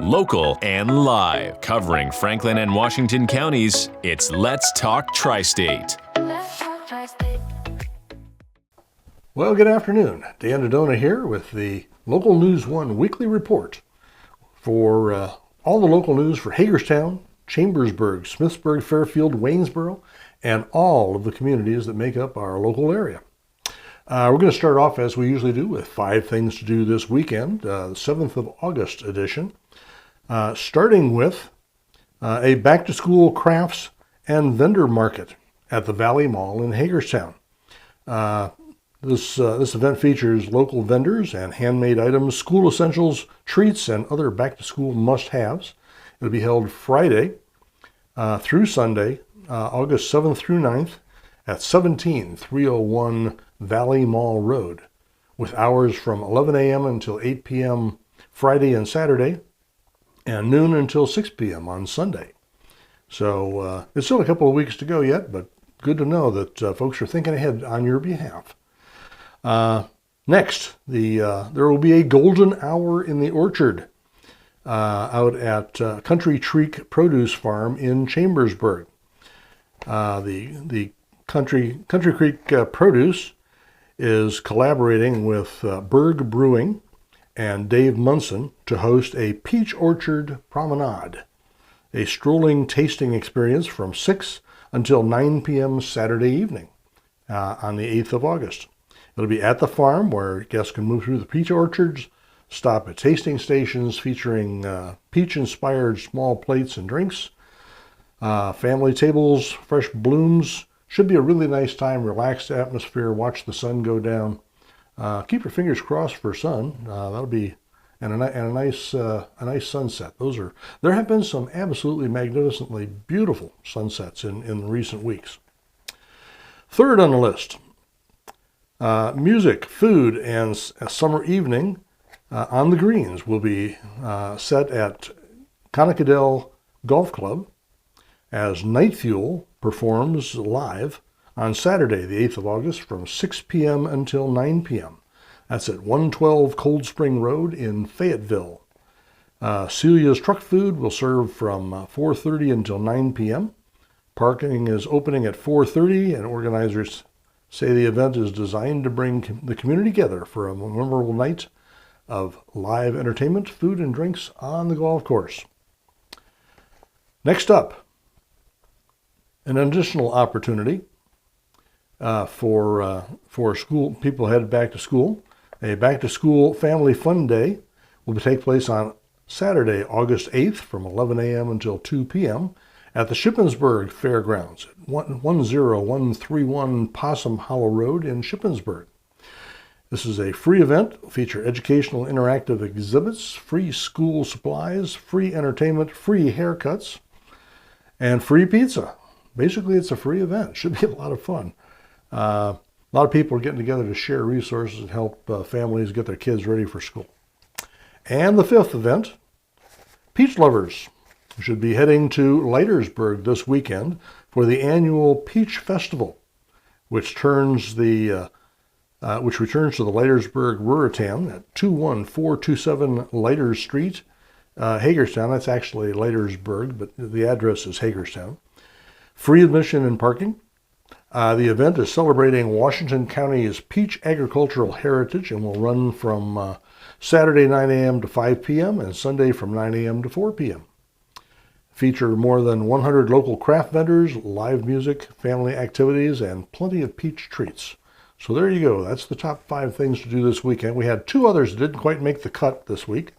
Local and live. Covering Franklin and Washington counties, it's Let's Talk TriState. Well, good afternoon. Dan DeDona here with the Local News 1 weekly report for all the local news for Hagerstown, Chambersburg, Smithsburg, Fairfield, Waynesboro, and all of the communities that make up our local area. We're going to start off, as we usually do, with 5 things to do this weekend, the 7th of August edition, starting with a back-to-school crafts and vendor market at the Valley Mall in Hagerstown. This event features local vendors and handmade items, school essentials, treats, and other back-to-school must-haves. It'll be held Friday through Sunday, August 7th through 9th at 17301 Valley Mall Road, with hours from 11 a.m. until 8 p.m. Friday and Saturday, and noon until 6 p.m. on Sunday. So it's still a couple of weeks to go yet, but good to know that folks are thinking ahead on your behalf. Next, there will be a golden hour in the orchard out at Country Creek Produce Farm in Chambersburg. The Country Creek Produce is collaborating with Berg Brewing and Dave Munson to host a Peach Orchard Promenade, a strolling tasting experience from 6 until 9 p.m. Saturday evening on the 8th of August. It'll be at the farm, where guests can move through the peach orchards, stop at tasting stations featuring peach-inspired small plates and drinks, family tables, fresh blooms. Should be a really nice time, relaxed atmosphere, watch the sun go down. Keep your fingers crossed for sun. That'll be and a nice sunset. There have been some absolutely magnificently beautiful sunsets in recent weeks. Third on the list, music, food, and a summer evening on the greens will be set at Connicadale Golf Club as Night Fuel performs live on Saturday, the 8th of August, from 6 p.m. until 9 p.m. That's at 112 Cold Spring Road in Fayetteville. Celia's Truck Food will serve from 4:30 until 9 p.m. Parking is opening at 4:30, and organizers say the event is designed to bring the community together for a memorable night of live entertainment, food, and drinks on the golf course. Next up, an additional opportunity for school people headed back to school. A back-to-school family fun day will take place on Saturday, August 8th from 11 a.m. until 2 p.m. at the Shippensburg Fairgrounds at 10131 Possum Hollow Road in Shippensburg. This is a free event. It'll feature educational interactive exhibits, free school supplies, free entertainment, free haircuts, and free pizza. Basically, it's a free event. Should be a lot of fun. A lot of people are getting together to share resources and help families get their kids ready for school. And the fifth event, peach lovers should be heading to Leitersburg this weekend for the annual Peach Festival, which returns to the Leitersburg Ruritan at 21427 Leiters Street, Hagerstown. That's actually Leitersburg, but the address is Hagerstown. Free admission and parking. The event is celebrating Washington County's peach agricultural heritage and will run from Saturday 9 a.m. to 5 p.m. and Sunday from 9 a.m. to 4 p.m. Feature more than 100 local craft vendors, live music, family activities, and plenty of peach treats. So there you go. That's the top 5 things to do this weekend. We had 2 others that didn't quite make the cut this week.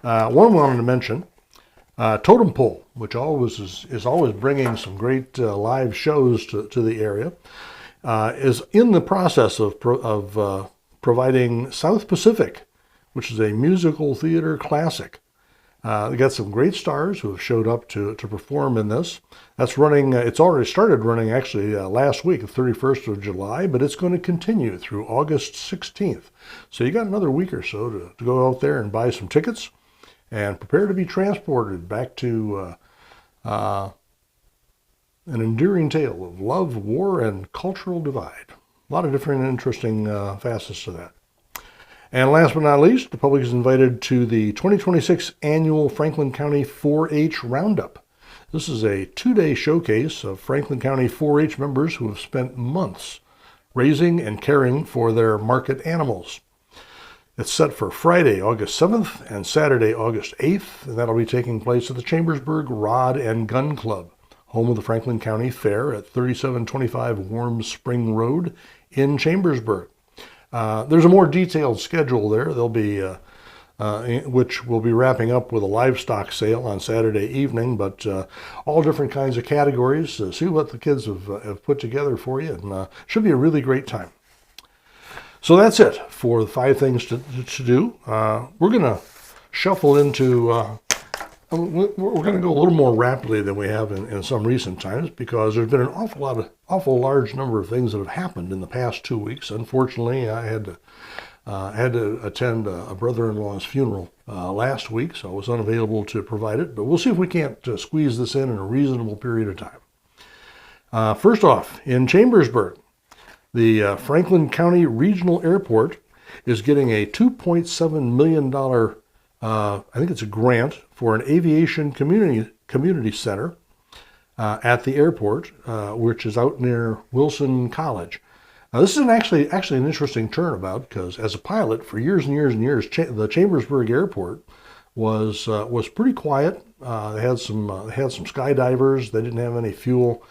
One we wanted to mention, Totem Pole, which is always bringing some great live shows to the area, is in the process of providing South Pacific, which is a musical theater classic. They got some great stars who have showed up to perform in this. That's running, it's already started running actually last week, the 31st of July, but it's going to continue through August 16th. So you got another week or so to go out there and buy some tickets and prepare to be transported back to an enduring tale of love, war, and cultural divide. A lot of different interesting facets to that. And last but not least, the public is invited to the 2026 annual Franklin County 4-H Roundup. This is a 2-day showcase of Franklin County 4-H members who have spent months raising and caring for their market animals. It's set for Friday, August 7th and Saturday, August 8th, and that'll be taking place at the Chambersburg Rod and Gun Club, home of the Franklin County Fair at 3725 Warm Spring Road in Chambersburg. There's a more detailed schedule there. There'll be, which will be wrapping up with a livestock sale on Saturday evening, but all different kinds of categories. See what the kids have put together for you, and should be a really great time. So that's it for the 5 things to do. We're going to shuffle into, we're going to go a little more rapidly than we have in some recent times, because there's been an awful large number of things that have happened in the past 2 weeks. Unfortunately, I had to attend a brother-in-law's funeral last week, so I was unavailable to provide it. But we'll see if we can't squeeze this in a reasonable period of time. First off, in Chambersburg, the Franklin County Regional Airport is getting a $2.7 million, I think it's a grant, for an aviation community center at the airport, which is out near Wilson College. Now, this is actually an interesting turnabout, because as a pilot for years and years and years, the Chambersburg Airport was pretty quiet. They had some skydivers. They didn't have any fuel.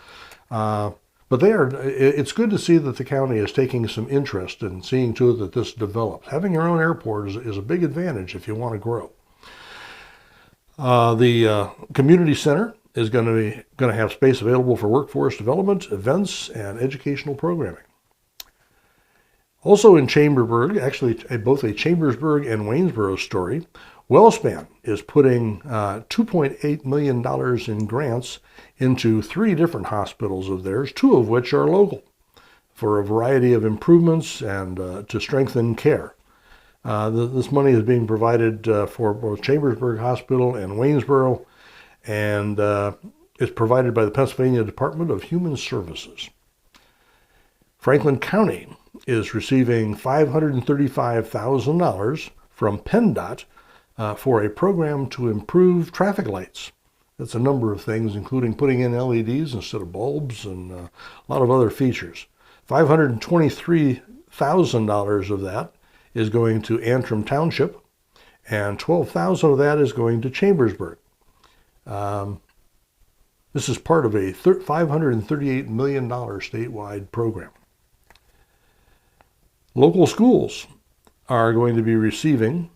But it's good to see that the county is taking some interest in seeing to it that this develops. Having your own airport is a big advantage if you want to grow. The community center is going to have space available for workforce development, events, and educational programming. Also in Chambersburg, actually both a Chambersburg and Waynesboro story, WellSpan is putting $2.8 million in grants into 3 different hospitals of theirs, 2 of which are local, for a variety of improvements and to strengthen care. This money is being provided for both Chambersburg Hospital and Waynesboro, and is provided by the Pennsylvania Department of Human Services. Franklin County is receiving $535,000 from PennDOT for a program to improve traffic lights. That's a number of things, including putting in LEDs instead of bulbs and a lot of other features. $523,000 of that is going to Antrim Township, and $12,000 of that is going to Chambersburg. This is part of a $538 million statewide program. Local schools are going to be receiving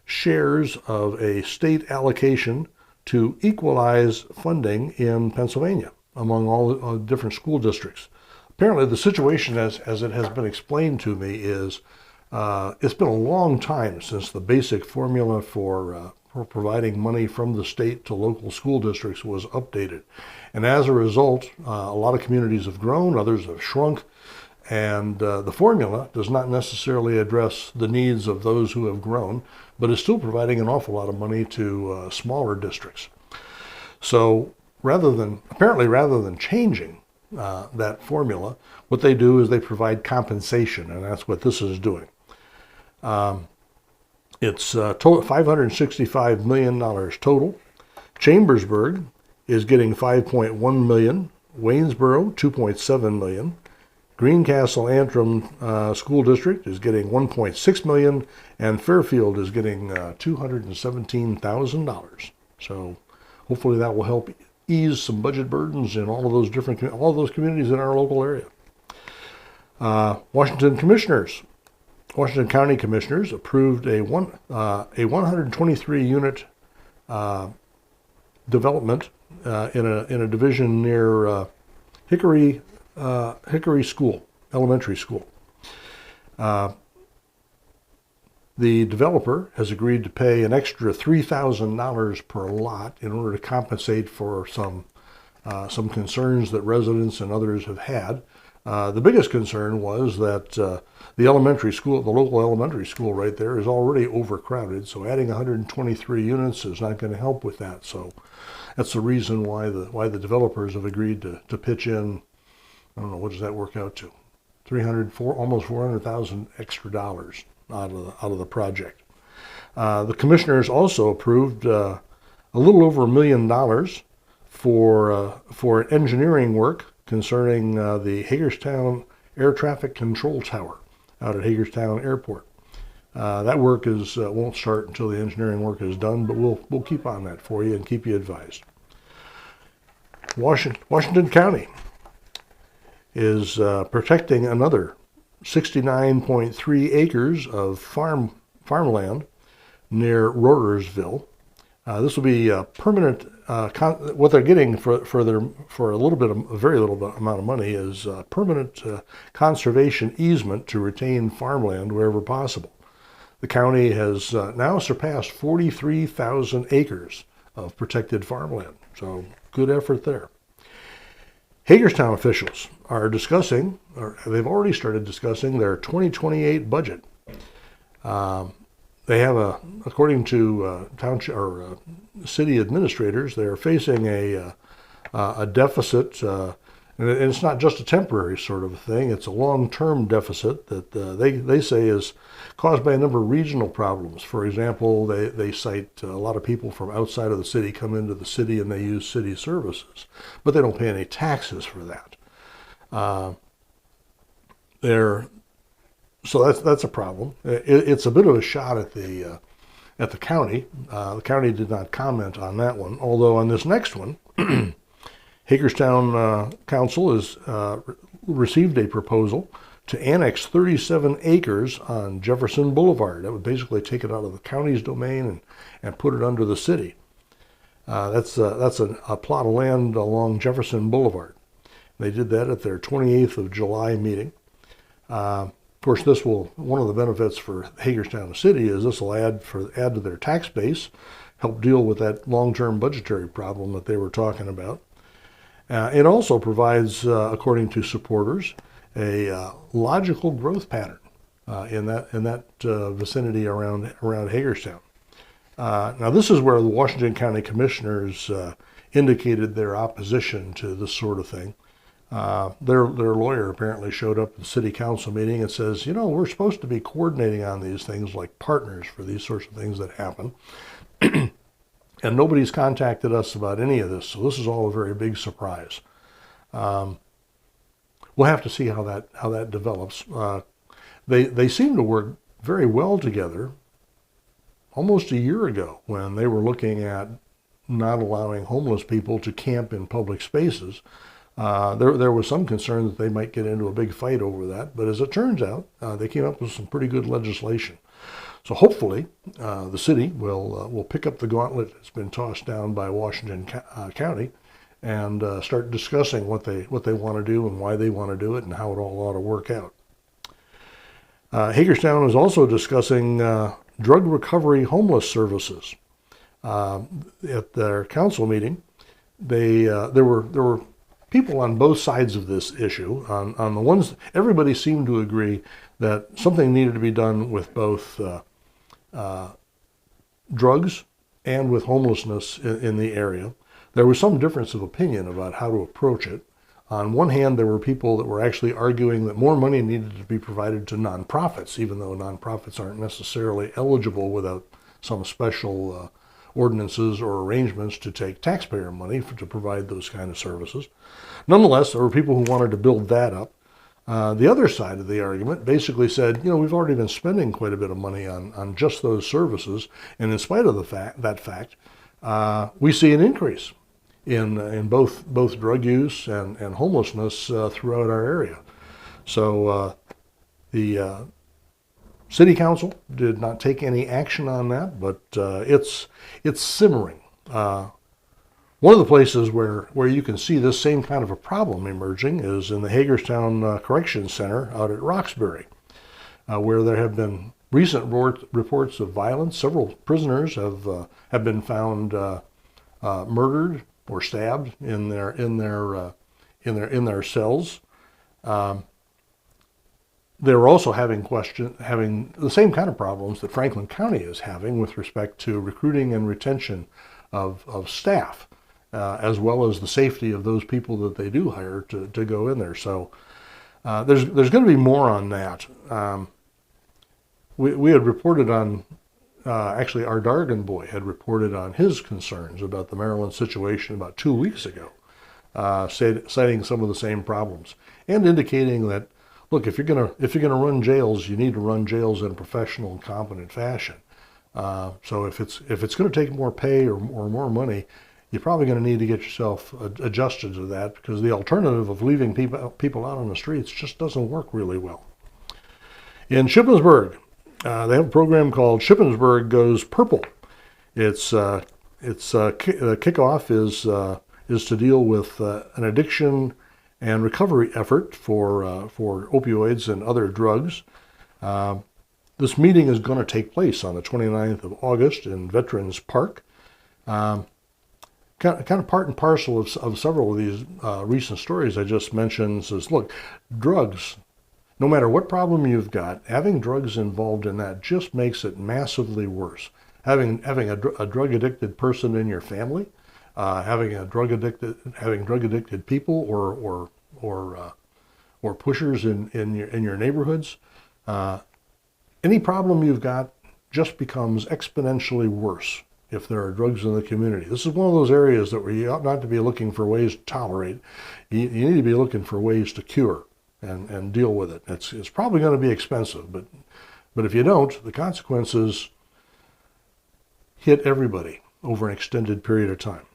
shares of a state allocation to equalize funding in Pennsylvania among all the different school districts. Apparently the situation, as it has been explained to me, is it's been a long time since the basic formula for providing money from the state to local school districts was updated. And as a result, a lot of communities have grown, others have shrunk, and the formula does not necessarily address the needs of those who have grown, but is still providing an awful lot of money to smaller districts. So rather than changing that formula, what they do is they provide compensation, and that's what this is doing. It's $565 million total. Chambersburg is getting $5.1 million, Waynesboro $2.7 million, Greencastle Antrim School District is getting $1.6 million, and Fairfield is getting $217,000. So hopefully that will help ease some budget burdens in all of those communities in our local area. Washington County Commissioners approved a 123 unit development in a division near Hickory School, elementary school. The developer has agreed to pay an extra $3,000 per lot in order to compensate for some concerns that residents and others have had. The biggest concern was that the local elementary school right there is already overcrowded, so adding 123 units is not going to help with that. So that's the reason why the developers have agreed to pitch in. I don't know, what does that work out to? Almost $400,000 extra dollars out of the project. The commissioners also approved a little over $1 million for engineering work concerning the Hagerstown Air Traffic Control Tower out at Hagerstown Airport. That work won't start until the engineering work is done, but we'll keep on that for you and keep you advised. Washington County is protecting another 69.3 acres of farmland near Rohrersville. This will be a permanent. What they're getting for a very little amount of money is a permanent conservation easement to retain farmland wherever possible. The county has now surpassed 43,000 acres of protected farmland. So good effort there. Hagerstown officials are discussing, or they've already started discussing, their 2028 budget. They have according to township or city administrators, they're facing a deficit, and it's not just a temporary sort of thing. It's a long-term deficit that they say is caused by a number of regional problems. For example, they cite a lot of people from outside of the city come into the city and they use city services, but they don't pay any taxes for that. So that's a problem. It's a bit of a shot at the county. The county did not comment on that one, although on this next one, Hagerstown Council has received a proposal to annex 37 acres on Jefferson Boulevard. That would basically take it out of the county's domain and put it under the city. That's a plot of land along Jefferson Boulevard. They did that at their 28th of July meeting. Of course, one of the benefits for Hagerstown City is this will add to their tax base, help deal with that long-term budgetary problem that they were talking about. It also provides, according to supporters, a logical growth pattern in that vicinity around Hagerstown. Now, this is where the Washington County Commissioners indicated their opposition to this sort of thing. Their lawyer apparently showed up at the city council meeting and says, we're supposed to be coordinating on these things like partners for these sorts of things that happen. And nobody's contacted us about any of this, so this is all a very big surprise. We'll have to see how that develops. They seem to work very well together almost a year ago when they were looking at not allowing homeless people to camp in public spaces. There was some concern that they might get into a big fight over that, but as it turns out, they came up with some pretty good legislation. So hopefully, the city will pick up the gauntlet that's been tossed down by Washington County and start discussing what they want to do and why they want to do it and how it all ought to work out. Hagerstown is also discussing drug recovery homeless services. At their council meeting, there were people on both sides of this issue. On the ones, everybody seemed to agree that something needed to be done with both drugs and with homelessness in the area. There was some difference of opinion about how to approach it. On one hand, there were people that were actually arguing that more money needed to be provided to nonprofits, even though nonprofits aren't necessarily eligible without some special ordinances or arrangements to take taxpayer money to provide those kind of services. Nonetheless, there were people who wanted to build that up. The other side of the argument basically said, we've already been spending quite a bit of money on just those services, and in spite of that fact, we see an increase in both drug use and homelessness throughout our area. So the City Council did not take any action on that, but it's simmering. One of the places where you can see this same kind of a problem emerging is in the Hagerstown Corrections Center out at Roxbury, where there have been recent reports of violence. Several prisoners have been found murdered or stabbed in their cells. They're also having the same kind of problems that Franklin County is having with respect to recruiting and retention of staff, as well as the safety of those people that they do hire to go in there. So there's going to be more on that. we had reported on, actually our Dargan boy had reported on his concerns about the Maryland situation about 2 weeks ago, citing some of the same problems and indicating that, look, if you're gonna run jails, you need to run jails in a professional and competent fashion. So if it's going to take more pay or more money, you're probably going to need to get yourself adjusted to that, because the alternative of leaving people out on the streets just doesn't work really well. In Shippensburg, they have a program called Shippensburg Goes Purple. The kickoff is to deal with an addiction and recovery effort for opioids and other drugs. This meeting is going to take place on the 29th of August in Veterans Park. Kind of part and parcel of several of these recent stories I just mentioned says, look, drugs, no matter what problem you've got, having drugs involved in that just makes it massively worse. Having a drug addicted person in your family, having drug addicted people or pushers in your neighborhoods, any problem you've got just becomes exponentially worse if there are drugs in the community. This is one of those areas that you ought not to be looking for ways to tolerate. You need to be looking for ways to cure and deal with it. It's probably going to be expensive, but if you don't, the consequences hit everybody over an extended period of time.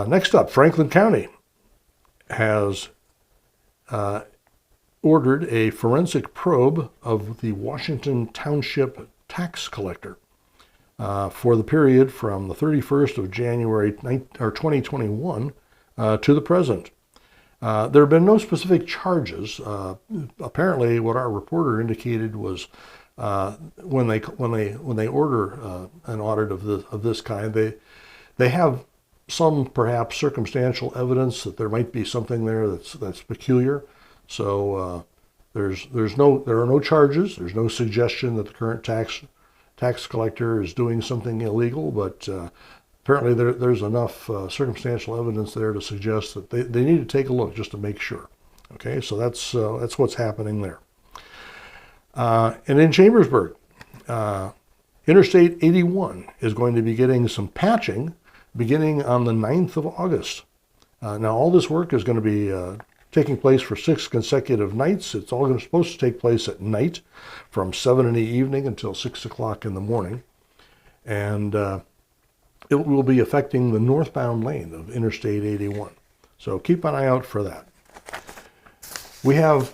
Next up, Franklin County has ordered a forensic probe of the Washington Township tax collector for the period from the 31st of January 2021 to the present. There have been no specific charges. Apparently, what our reporter indicated was when they order an audit of this kind, they have some perhaps circumstantial evidence that there might be something there that's peculiar. So there are no charges. There's no suggestion that the current tax collector is doing something illegal, but apparently there's enough circumstantial evidence there to suggest that they need to take a look just to make sure. Okay, so that's what's happening there. And in Chambersburg, Interstate 81 is going to be getting some patching beginning on the 9th of August. Now all this work is going to be taking place for 6 consecutive nights. It's all supposed to take place at night from 7 in the evening until 6 o'clock in the morning. And it will be affecting the northbound lane of Interstate 81. So keep an eye out for that. We have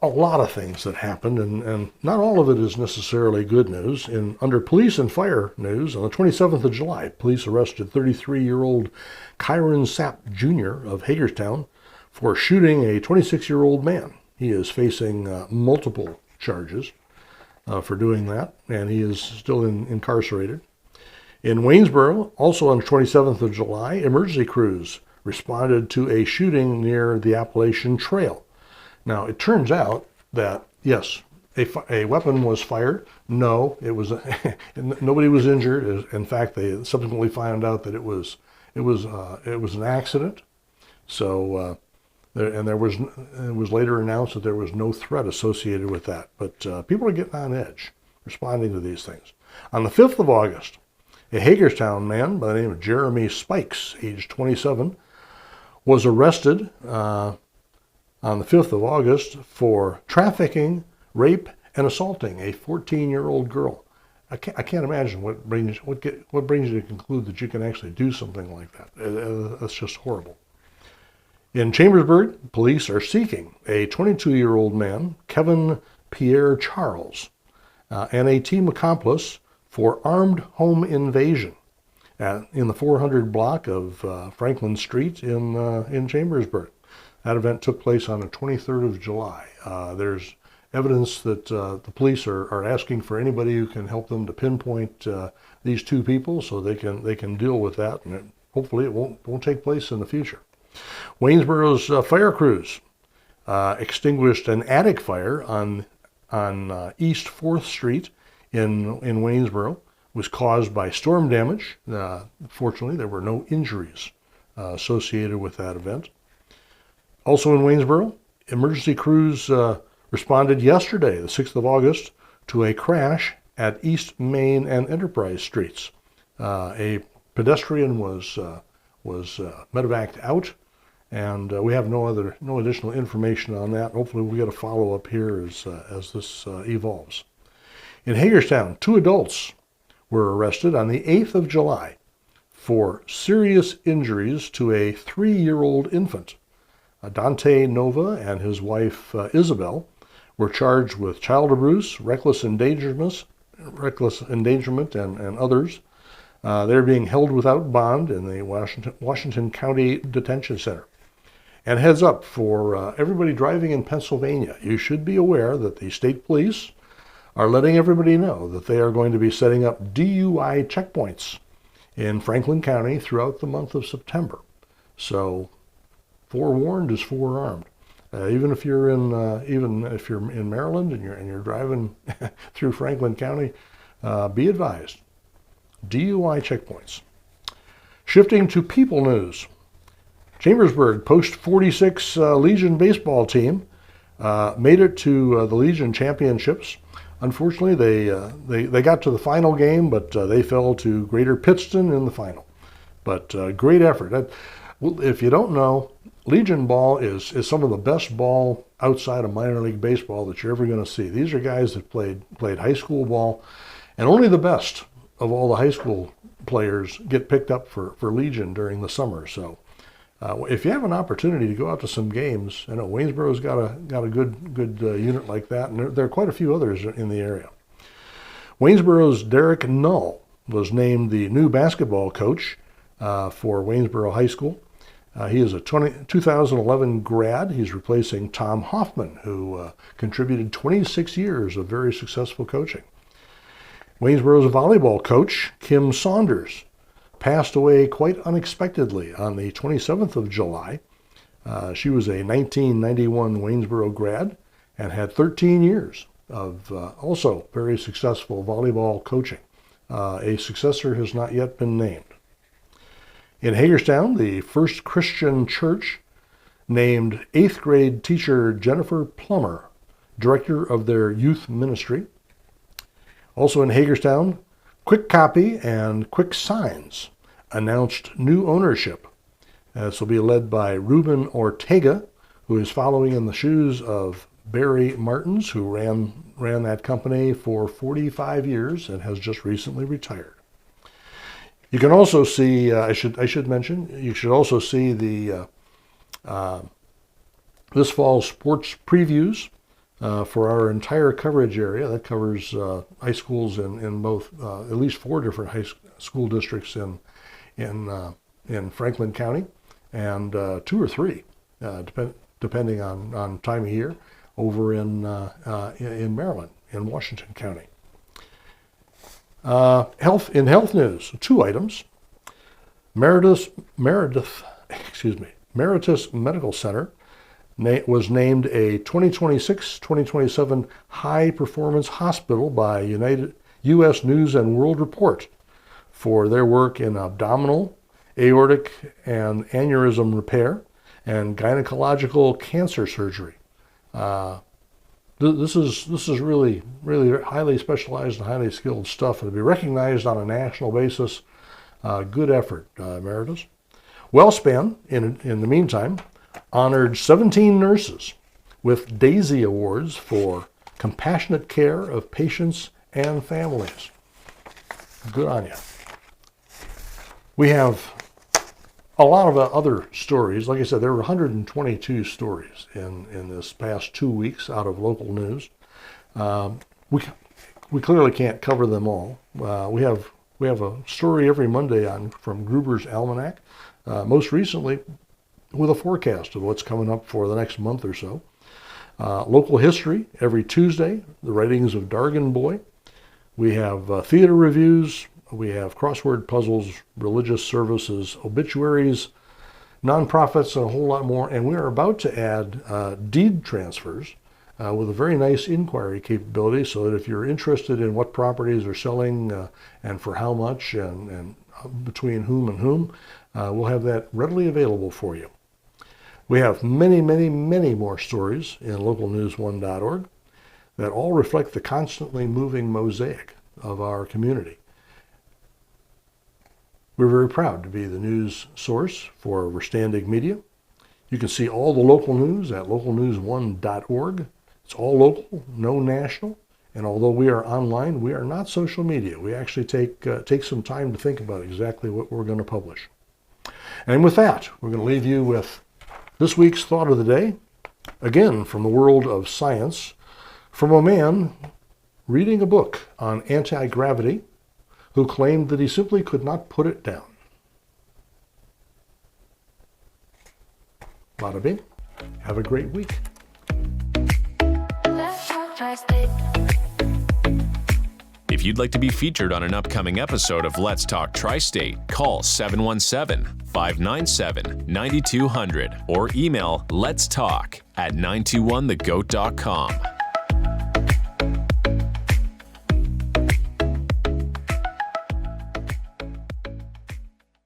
a lot of things that happened, and not all of it is necessarily good news. Under police and fire news, on the 27th of July, police arrested 33-year-old Kyron Sapp Jr. of Hagerstown for shooting a 26-year-old man. He is facing multiple charges for doing that, and he is still incarcerated. In Waynesboro, also on the 27th of July, emergency crews responded to a shooting near the Appalachian Trail. Now, it turns out that, yes, a weapon was fired. No, it was nobody was injured. In fact, they subsequently found out that it was an accident. So, it was later announced that there was no threat associated with that. But people are getting on edge, responding to these things. On the 5th of August, a Hagerstown man by the name of Jeremy Spikes, age 27, was arrested on the 5th of August for trafficking, rape, and assaulting a 14-year-old girl. I can't imagine what brings you to conclude that you can actually do something like that. That's just horrible. In Chambersburg, police are seeking a 22-year-old man, Kevin Pierre Charles, and a team accomplice for armed home invasion in the 400 block of Franklin Street in Chambersburg. That event took place on the 23rd of July. There's evidence that the police are asking for anybody who can help them to pinpoint these two people so they can deal with that, and hopefully it won't take place in the future. Waynesboro's fire crews extinguished an attic fire on East 4th Street in Waynesboro. It was caused by storm damage. Fortunately, there were no injuries associated with that event. Also in Waynesboro, emergency crews responded yesterday, the 6th of August, to a crash at East Main and Enterprise Streets. A pedestrian was medevaced out, and we have no additional information on that. Hopefully we'll get a follow-up here as this evolves. In Hagerstown, 2 adults were arrested on the 8th of July for serious injuries to a 3-year-old infant. Dante Nova and his wife Isabel were charged with child abuse, reckless endangerment, and others. They're being held without bond in the Washington County Detention Center. And heads up for everybody driving in Pennsylvania, you should be aware that the state police are letting everybody know that they are going to be setting up DUI checkpoints in Franklin County throughout the month of September. So, forewarned is forearmed. Even if you're in Maryland and you're driving through Franklin County, be advised. DUI checkpoints. Shifting to people news. Chambersburg Post 46 Legion baseball team made it to the Legion championships. Unfortunately, they got to the final game, but they fell to Greater Pittston in the final. But great effort. If you don't know, Legion ball is some of the best ball outside of minor league baseball that you're ever going to see. These are guys that played high school ball, and only the best of all the high school players get picked up for Legion during the summer. So if you have an opportunity to go out to some games, I know Waynesboro's got a good unit like that, and there are quite a few others in the area. Waynesboro's Derek Null was named the new basketball coach for Waynesboro High School. He is a 2011 grad. He's replacing Tom Hoffman, who contributed 26 years of very successful coaching. Waynesboro's volleyball coach, Kim Saunders, passed away quite unexpectedly on the 27th of July. She was a 1991 Waynesboro grad and had 13 years of also very successful volleyball coaching. A successor has not yet been named. In Hagerstown, the First Christian Church named 8th grade teacher Jennifer Plummer director of their youth ministry. Also in Hagerstown, Quick Copy and Quick Signs announced new ownership. This will be led by Ruben Ortega, who is following in the shoes of Barry Martins, who ran that company for 45 years and has just recently retired. You can also see, I should mention, you should also see the this fall's sports previews for our entire coverage area. That covers high schools in both, at least 4 different high school districts in Franklin County, and 2 or 3, depending on time of year, over in Maryland, in Washington County. Health news, 2 items. Meritus Medical Center was named a 2026-2027 High Performance Hospital by U.S. News and World Report for their work in abdominal, aortic, and aneurysm repair and gynecological cancer surgery. This is really highly specialized and highly skilled stuff, and to be recognized on a national basis, good effort, Emeritus. WellSpan, in the meantime, honored 17 nurses with Daisy Awards for compassionate care of patients and families. Good on you. We have a lot of other stories. Like I said, there were 122 stories in this past 2 weeks out of local news. We clearly can't cover them all. We have a story every Monday from Gruber's Almanac. Most recently, with a forecast of what's coming up for the next month or so. Local history every Tuesday. The writings of Dargan Boy. We have theater reviews. We have crossword puzzles, religious services, obituaries, nonprofits, and a whole lot more. And we are about to add deed transfers with a very nice inquiry capability, so that if you're interested in what properties are selling and for how much and between whom and whom, we'll have that readily available for you. We have many more stories in localnews1.org. that all reflect the constantly moving mosaic of our community. We're very proud to be the news source for Verstandig Media. You can see all the local news at localnews1.org. It's all local, no national. And although we are online, we are not social media. We actually take some time to think about exactly what we're going to publish. And with that, we're going to leave you with this week's thought of the day, again from the world of science, from a man reading a book on anti-gravity who claimed that he simply could not put it down. Bada bing. Have a great week. If you'd like to be featured on an upcoming episode of Let's Talk Tri-State, call 717-597-9200 or email letstalk@921thegoat.com.